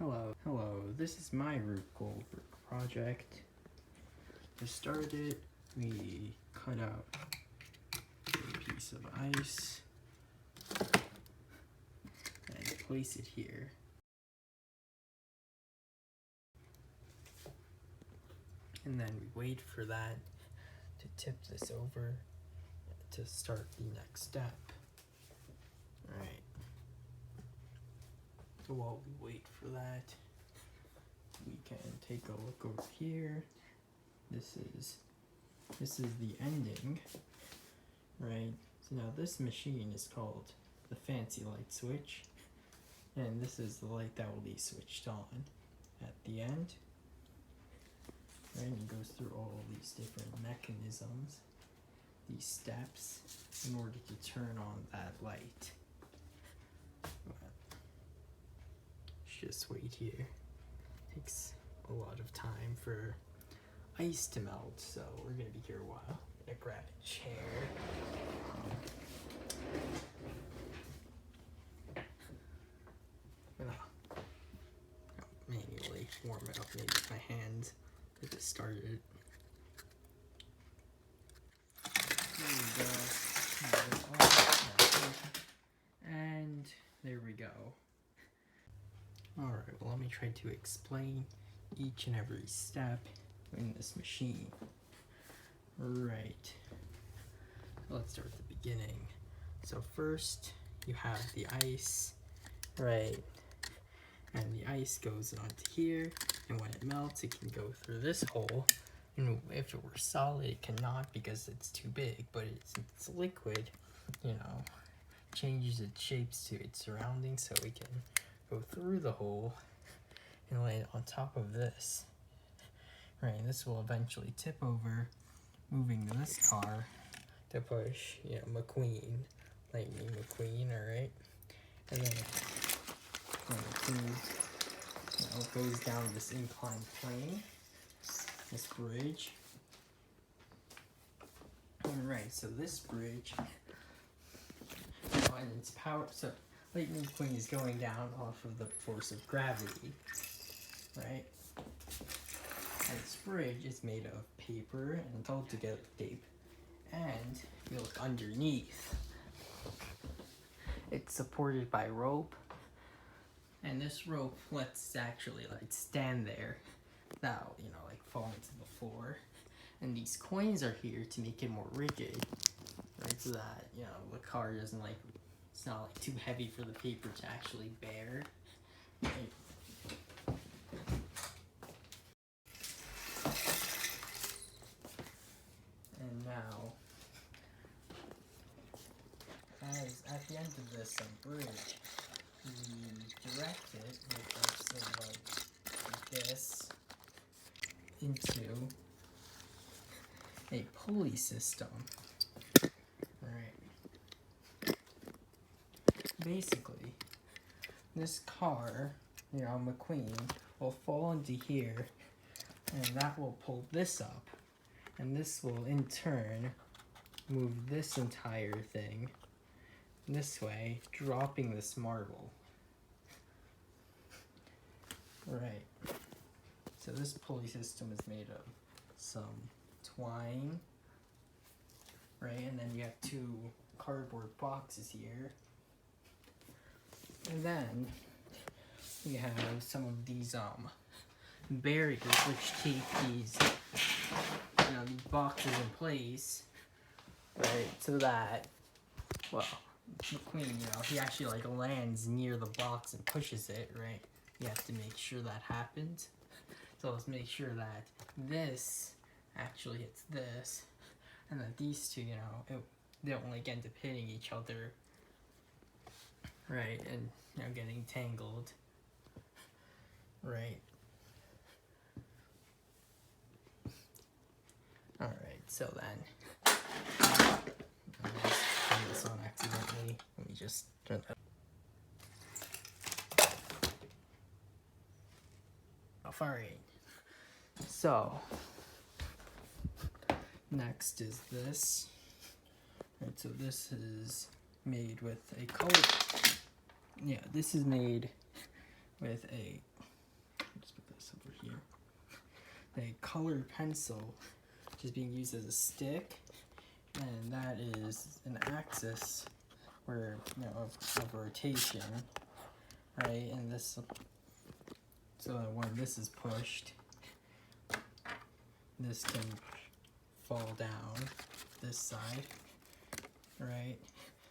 Hello, this is my Rube Goldberg project. To start it, we cut out a piece of ice and place it here. And then we wait for that to tip this over to start the next step. Alright. So while we wait for that, we can take a look over here. This is the ending, right? So now this machine is called the fancy light switch, and this is the light that will be switched on at the end. Right, and it goes through all these different mechanisms, these steps, in order to turn on that light. Just wait here. Takes a lot of time for ice to melt, so we're gonna be here a while. I'm gonna grab a chair. Manually warm it up maybe with my hands to get started. There we go. And there we go. Alright, well, let me try to explain each and every step in this machine. Right. Let's start at the beginning. So first, you have the ice, right? And the ice goes onto here, and when it melts, it can go through this hole. And if it were solid, it cannot because it's too big, but it's liquid, changes its shapes to its surroundings so we can go through the hole and land on top of this. Right, and this will eventually tip over, moving this car to push, McQueen, Lightning McQueen, alright? And then it goes down this inclined plane, this bridge. Alright, so this bridge, and its power, so Lightning McQueen is going down off of the force of gravity, right? And this bridge is made of paper and held together with tape. And if you look underneath, it's supported by rope. And this rope lets it actually stand there without, falling to the floor. And these coins are here to make it more rigid, right? So that, the car doesn't it's not too heavy for the paper to actually bear. Right? And now, as at the end of this bridge, we direct it with this into a pulley system. Basically, this car, McQueen, will fall into here, and that will pull this up, and this will in turn move this entire thing this way, dropping this marble. Right. So this pulley system is made of some twine, right, and then you have two cardboard boxes here. And then we have some of these barriers which keep these these boxes in place, right? So that, well, McQueen, he actually lands near the box and pushes it, right? You have to make sure that happens. So let's make sure that this actually hits this, and that these two, they don't end up hitting each other. Right, and getting tangled. Right. Alright, so then I just turned this on accidentally. Let me just turn that off. Alright. So next is this. Right, so this is made with a color. Yeah, this is made with a over here. A colored pencil, which is being used as a stick, and that is an axis where, you know, of rotation, right? And this, so that when this is pushed, this can fall down this side, right?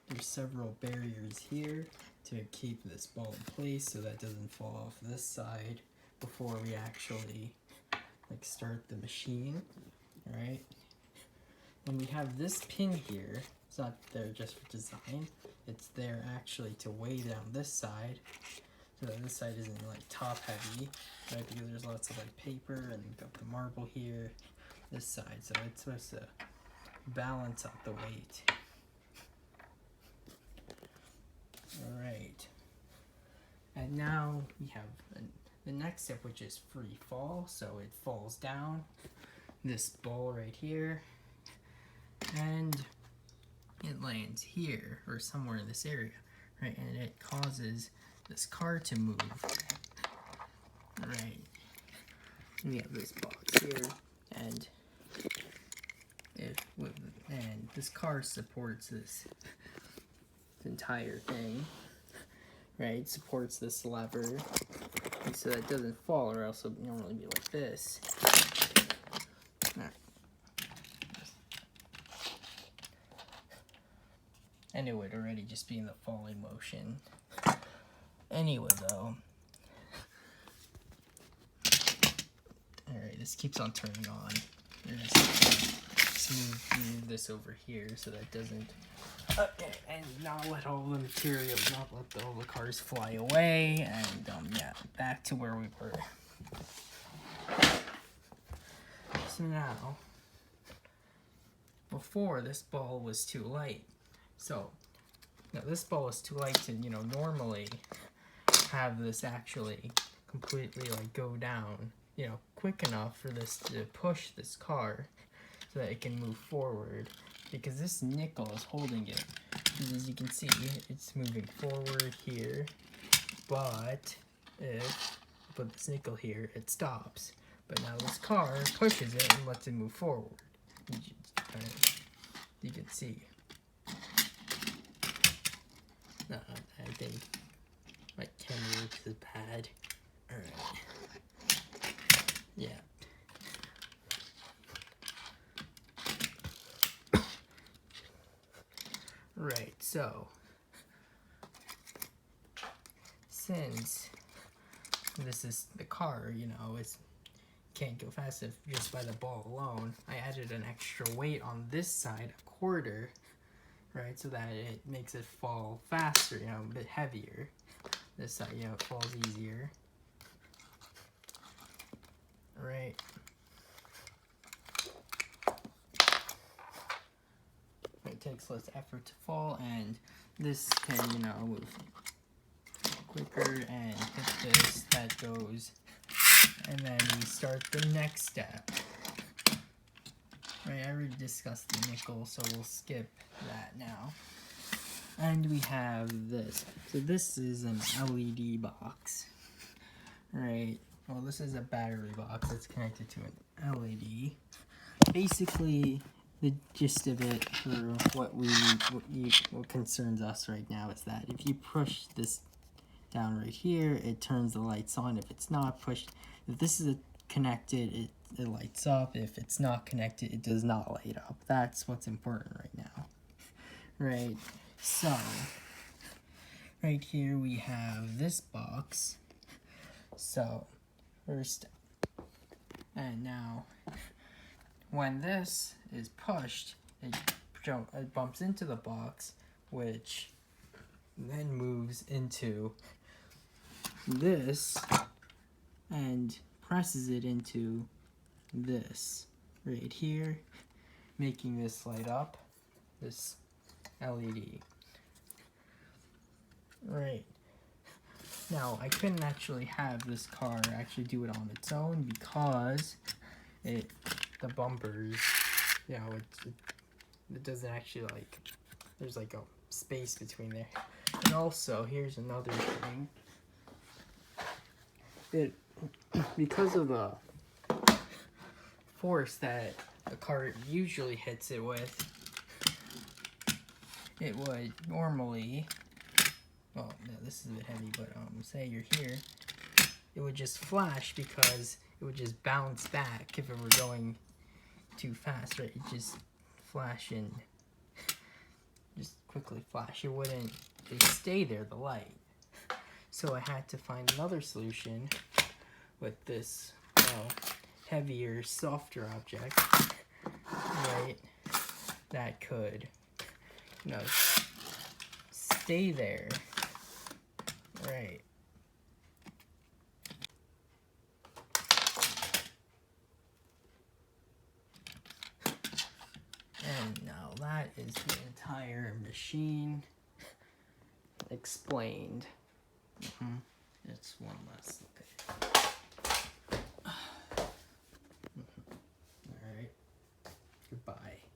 There's several barriers here to keep this ball in place so that doesn't fall off this side before we actually like start the machine, right? And we have this pin here. It's not there just for design. It's there actually to weigh down this side so that this side isn't like top heavy, right? Because there's lots of like paper and you've got the marble here, this side. So it's supposed to balance out the weight. All right. And now we have the next step, which is free fall. So it falls down this ball right here, and it lands here or somewhere in this area, right? And it causes this car to move, right? We have this box here, and and this car supports this entire thing, right? It supports this lever, and so that it doesn't fall, or else it would normally be like this. And it would already just be in the falling motion. Anyway, though. Alright, this keeps on turning on. Just move this over here so that it doesn't. Okay, and not let all the materials, not let all the cars fly away. And yeah, back to where we were. So now, before this ball was too light. So, now this ball is too light to, you know, normally have this actually completely like go down, you know, quick enough for this to push this car so that it can move forward, because this nickel is holding it. And as you can see, it's moving forward here, but if I put this nickel here, it stops. But now this car pushes it and lets it move forward. You can see. I think my camera works is bad. Alright. Yeah. Right, so since this is the car, you know, it can't go fast if just by the ball alone, I added an extra weight on this side, a quarter, right, so that it makes it fall faster, you know, a bit heavier. This side, you know, it falls easier. Right. It takes less effort to fall, and this can, you know, move quicker, and hit this, that goes, and then we start the next step. Right, I already discussed the nickel, so we'll skip that now. And we have this. So this is an LED box. Right, well, this is a battery box that's connected to an LED. Basically, the gist of it for what what concerns us right now is that if you push this down right here, it turns the lights on. If it's not pushed, if this is connected, it lights up. If it's not connected, it does not light up. That's what's important right now. Right, so right here we have this box. So first, and now when this is pushed, it bumps into the box, which then moves into this and presses it into this right here, making this light up, this LED. Right. Now, I couldn't actually have this car actually do it on its own because the bumpers, you know, it doesn't actually, like, there's like a space between there. And also, here's another thing. because of the force that the cart usually hits it with, it would normally, well, no, this is a bit heavy, but say you're here, it would just flash because it would just bounce back if it were going too fast, right? It just flash and just quickly flash. It wouldn't stay there, the light. So I had to find another solution with this heavier, softer object, right? That could, stay there, right? And now that is the entire machine explained. It's one less